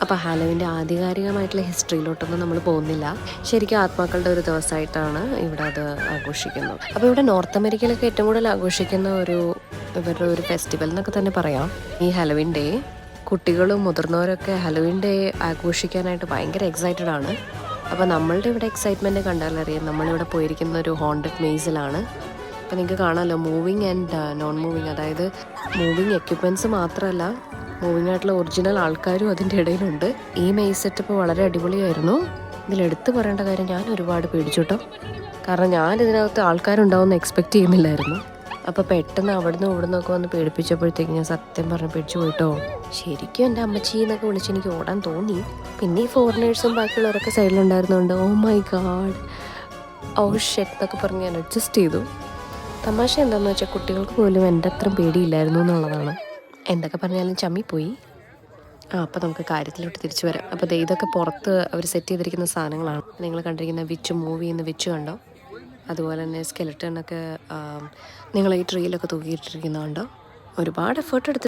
അപ്പോൾ ഹാലോവിൻ്റെ ആധികാരികമായിട്ടുള്ള ഹിസ്റ്ററിയിലോട്ടൊന്നും നമ്മൾ പോകുന്നില്ല. ശരിക്കും ആത്മാക്കളുടെ ഒരു ദിവസമായിട്ടാണ് ഇവിടെ അത് ആഘോഷിക്കുന്നത്. അപ്പോൾ ഇവിടെ നോർത്ത് അമേരിക്കയിലൊക്കെ ഏറ്റവും കൂടുതൽ ആഘോഷിക്കുന്ന ഇവരുടെ ഒരു ഫെസ്റ്റിവൽ എന്നൊക്കെ തന്നെ പറയാം ഈ ഹാലോവിൻ ഡേ. കുട്ടികളും മുതിർന്നവരൊക്കെ ഹാലോവിൻ ഡേ ആഘോഷിക്കാനായിട്ട് ഭയങ്കര എക്സൈറ്റഡ് ആണ്. അപ്പോൾ നമ്മളുടെ ഇവിടെ എക്സൈറ്റ്മെൻറ്റ് കണ്ടാലറിയാം, നമ്മളിവിടെ പോയിരിക്കുന്ന ഒരു ഹോണ്ടഡ് മെയ്സിലാണ്. അപ്പോൾ നിങ്ങൾക്ക് കാണാമല്ലോ മൂവിങ് ആൻഡ് നോൺ മൂവിങ്, അതായത് മൂവിങ് എക്യുപ്മെൻറ്റ്സ് മാത്രമല്ല മൂവിങ് ആയിട്ടുള്ള ഒറിജിനൽ ആൾക്കാരും അതിൻ്റെ ഇടയിലുണ്ട്. ഈ മെയ്സ് സെറ്റപ്പ് വളരെ അടിപൊളിയായിരുന്നു. ഇതിലെടുത്ത് പറയേണ്ട കാര്യം, ഞാൻ ഒരുപാട് പേടിച്ചു കേട്ടോ. കാരണം ഞാൻ ഇതിനകത്ത് ആൾക്കാരുണ്ടാവുമെന്ന് എക്സ്പെക്റ്റ് ചെയ്യുന്നില്ലായിരുന്നു. അപ്പോൾ പെട്ടെന്ന് അവിടുന്ന് ഇവിടുന്നൊക്കെ വന്ന് പേടിപ്പിച്ചപ്പോഴത്തേക്ക് ഞാൻ സത്യം പറഞ്ഞ് പേടിച്ചു പോയിട്ടോ. ശരിക്കും എൻ്റെ അമ്മച്ചി എന്നൊക്കെ വിളിച്ച് എനിക്ക് ഓടാൻ തോന്നി. പിന്നെ ഈ ഫോറിനേഴ്സും ബാക്കിയുള്ളവരൊക്കെ സൈഡിലുണ്ടായിരുന്നുണ്ട്. ഓ മൈ ഗാഡ്, ഓ ഷെറ്റ് എന്നൊക്കെ പറഞ്ഞ് ഞാൻ അഡ്ജസ്റ്റ് ചെയ്തു. തമാശ എന്താണെന്ന് വെച്ചാൽ കുട്ടികൾക്ക് പോലും എൻ്റെ അത്ര പേടിയില്ലായിരുന്നു എന്നുള്ളതാണ്. എന്തൊക്കെ പറഞ്ഞാലും ചമ്മിപ്പോയി. അപ്പോൾ നമുക്ക് കാര്യത്തിലോട്ട് തിരിച്ചു വരാം. അപ്പോൾ ഇതൊക്കെ പുറത്ത് അവർ സെറ്റ് ചെയ്തിരിക്കുന്ന സാധനങ്ങളാണ്. നിങ്ങൾ കണ്ടിരിക്കുന്ന വിച്ച് മൂവ് ചെയ്യുന്ന വിച്ച് കണ്ടോ? അതുപോലെ തന്നെ സ്കെലറ്റനൊക്കെ നിങ്ങൾ ഈ ട്രീയിലൊക്കെ തൂക്കിയിട്ടിരിക്കുന്നതുണ്ടോ? ഒരുപാട് എഫേർട്ട് എടുത്ത്